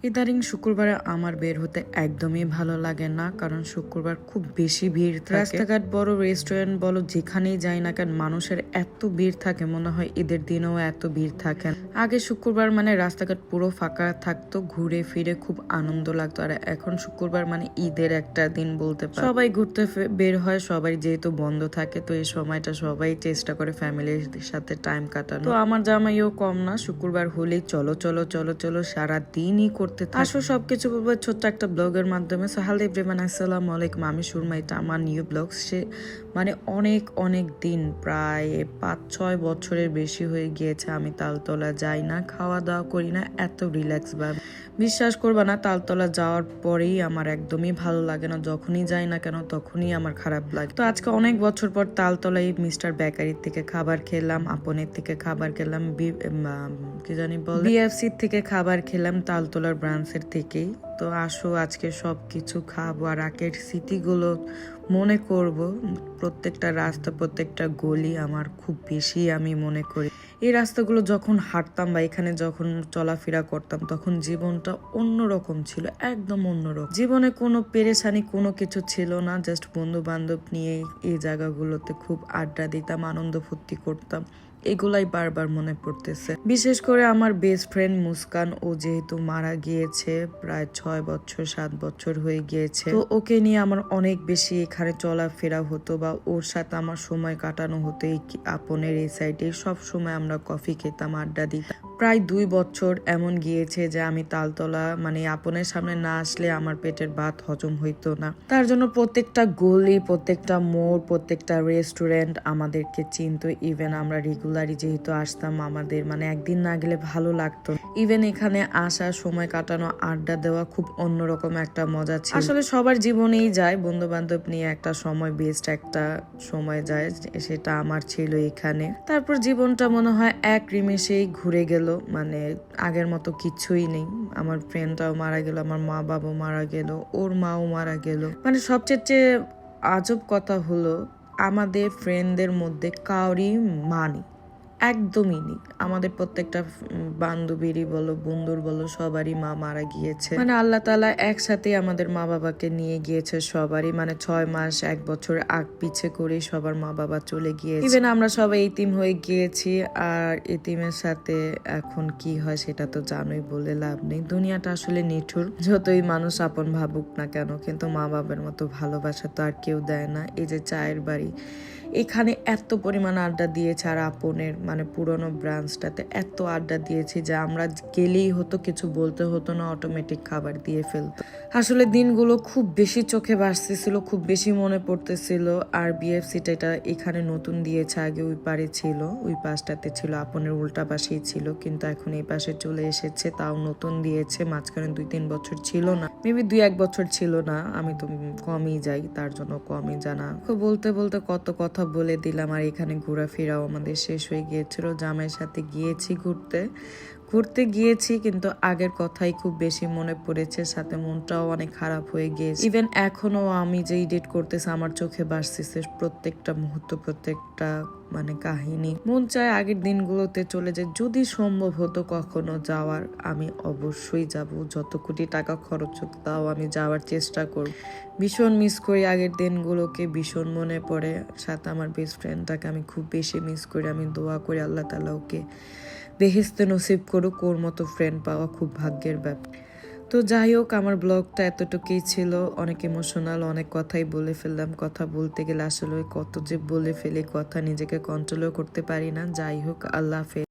ইদারিং শুক্রবারে আমার বের হতে একদমই ভালো লাগে না, কারণ শুক্রবার খুব বেশি ভিড় থাকে। রাস্তাঘাট বড়, রেস্টুরেন্ট বলো, যেখানেই যাই না কেন মানুষের এত ভিড় থাকে, মনে হয় ঈদের দিনেও এত ভিড় থাকে। আগে শুক্রবার মানে রাস্তাঘাট পুরো ফাঁকা থাকতো, ঘুরে ফিরে খুব আনন্দ লাগতো। আর এখন শুক্রবার মানে ঈদের একটা দিন বলতে পারে। সবাই ঘুরতে বের হয়, সবাই যেহেতু বন্ধ থাকে, তো এই সময়টা সবাই চেষ্টা করে ফ্যামিলির সাথে টাইম কাটানো। তো আমার জামাইও কম না, শুক্রবার হলেই চলো চলো চলো চলো সারা দিনই করতে আসো। সবকিছু বলবো ছোট্ট একটা ব্লগের মাধ্যমে। সো হ্যালো এভরিওয়ান, আসসালামু আলাইকুম, আমি সুরমা, এটা আমার নিউ ব্লগ। সে মানে অনেক দিন, প্রায় 5-6 বছরের বেশি হয়ে গিয়েছে আমি তালতলা যাই না, খাওয়া দাওয়া করি না এত রিল্যাক্স ভাবে। বিশ্বাস করবা না, তালতলা যাওয়ার পরেই আমার একদমই ভালো লাগে না। যখনই যাই না কেন তখনই আমার খারাপ লাগে। তো আজকে অনেক বছর পর তালতলায় মিস্টার বেকারির থেকে খাবার খেলাম, আপনের থেকে খাবার খেলাম, কি জানি বল, বিএফসি থেকে খাবার খেলাম, তালতলার ব্রাঞ্চের থেকেই। তো আসো আজকে সবকিছু খাবো আর আগের স্মৃতিগুলো মনে করব। প্রত্যেকটা রাস্তা, প্রত্যেকটা গলি আমার খুব বেশি আমি মনে করি। এই রাস্তাগুলো যখন হাঁটতাম বা এখানে যখন চলাফেরা করতাম, তখন জীবনটা অন্যরকম ছিল, একদম অন্যরকম। জীবনে কোনো পেরেশানি কোনো কিছু ছিল না, জাস্ট বন্ধু বান্ধব নিয়ে এই জায়গাগুলোতে খুব আড্ডা দিতাম, আনন্দ ফুর্তি করতাম। এগুলাই বারবার মনে পড়তেছে। বিশেষ করে আমার বেস্ট ফ্রেন্ড মুস্কান, ও যেহেতু মারা গিয়েছে, প্রায় 6-7 বছর হয়ে গিয়েছে। তো ওকে নিয়ে আমার অনেক বেশি এখানে চলাফেরা হতো বা ওর সাথে আমার সময় কাটানো হতো। এই আপনের এই সাইডে সব সময় আমরা কফি খেতাম, আড্ডা দিতাম। প্রায় 2 বছর এমন গিয়েছে যে আমি তালতলা মানে আপনের সামনে না আসলে আমার পেটের ভাত হজম হইতো না। তার জন্য প্রত্যেকটা গলি, প্রত্যেকটা মোড়, প্রত্যেকটা রেস্টুরেন্ট আমাদেরকে চিনতো। ইভেন আমরা রেগুলারই যেহেতু আসতাম, আমাদের মানে একদিন না গেলে ভালো লাগতো। ইভেন এখানে আসা, সময় কাটানো, আড্ডা দেওয়া খুব অন্যরকম একটা মজা ছিল। আসলে সবার জীবনেই যায়, বন্ধু বান্ধব নিয়ে একটা সময়, বেস্ট একটা সময় যায়, সেটা আমার ছিল এখানে। তারপর জীবনটা মনে হয় এক নিমেষেই ঘুরে গেল, মানে আগের মতো কিছুই নেই। আমার ফ্রেন্ডটাও মারা গেল, আমার মা বাবা মারা গেল, ওর মাও মারা গেল। মানে সবচেয়ে আজব কথা হলো, আমাদের ফ্রেন্ডদের মধ্যে কাউরই মা নেই, একদমই নেই। আমাদের প্রত্যেকটা বান্ধবীরই বলো, বন্ধুর বলো, সবারই মা মারা গিয়েছে। মানে আল্লাহ তাআলা একসাথে আমাদের মা বাবাকে নিয়ে গিয়েছে সবারই, মানে 6 মাস 1 বছর আগ পিছে করে সবার মা বাবা চলে গিয়েছে। ইভেন আমরা সবাই এতিম হয়ে গিয়েছি। আর এতিমের সাথে এখন কি হয় সেটা তো জানোই, বলে লাভ নেই। দুনিয়াটা আসলে নিঠুর, যতই মানুষ আপন ভাবুক না কেন, কিন্তু মা বাবার মতো ভালোবাসা তো আর কেউ দেয় না। এই যে চায়ের বাড়ি, এখানে এত পরিমাণ আড্ডা দিয়েছে, আর আপনের মানে পুরনো ব্রাঞ্চটাতে এত আড্ডা দিয়েছি যে আমরা গেলেই হতো, কিছু বলতে হতো না, অটোমেটিক খাবার দিয়ে ফেলতো। আসলে দিনগুলো খুব বেশি চোখে ভাসতেছিল, খুব বেশি মনে পড়তেছিল। আর বিএফসিটা এটা এখানে নতুন দিয়েছে, আগে ওই পারে ছিল, ওই পাশটাতে ছিল, আপনের উল্টা পাশেই ছিল, কিন্তু এখন এই পাশে চলে এসেছে, তাও নতুন দিয়েছে। মাঝখানে 2-3 বছর ছিল না, মেবি 2-1 বছর ছিল না, আমি তো কমই যাই, তার জন্য কমই জানা। বলতে বলতে কত কথা বলে দিলাম। আর এখানে ঘোরাফেরাও আমাদের শেষ হয়ে গিয়েছিল। জামাইয়ের সাথে গিয়েছি ঘুরতে গিয়েছি, কিন্তু আগের কথাই খুব বেশি মনে পড়েছে, সাথে মনটাও অনেক খারাপ হয়ে গিয়েছে। ইভেন এখনো আমি যে এডিট করতেছি, আমার চোখে ভাসতেছে প্রত্যেকটা মুহূর্ত, প্রত্যেকটা মানে কাহিনী। মন চায় আগের দিনগুলোতে চলে যায়। যদি সম্ভব হতো কখনো যাওয়ার, আমি অবশ্যই যাব, যত কোটি টাকা খরচ হোক তাও আমি যাওয়ার চেষ্টা করব। ভীষণ মিস করি আগের দিনগুলোকে, ভীষণ মনে পড়ে। সাথে আমার বেস্ট ফ্রেন্ডটাকে আমি খুব বেশি মিস করি। আমি দোয়া করি আল্লাহ তাআলা ওকে বেহেশতে নসিব করুক, ওর মতো ফ্রেন্ড পাওয়া খুব ভাগ্যের ব্যাপার। তো যাই হোক, আমার ব্লগটা এতটুকুই ছিল। অনেক ইমোশনাল, অনেক কথাই বলে ফেললাম। কথা বলতে গেলে আসলে কত যে বলে ফেলে, কথা নিজেকে কন্ট্রোলও করতে পারি না। যাই হোক, আল্লাহ হাফেজ।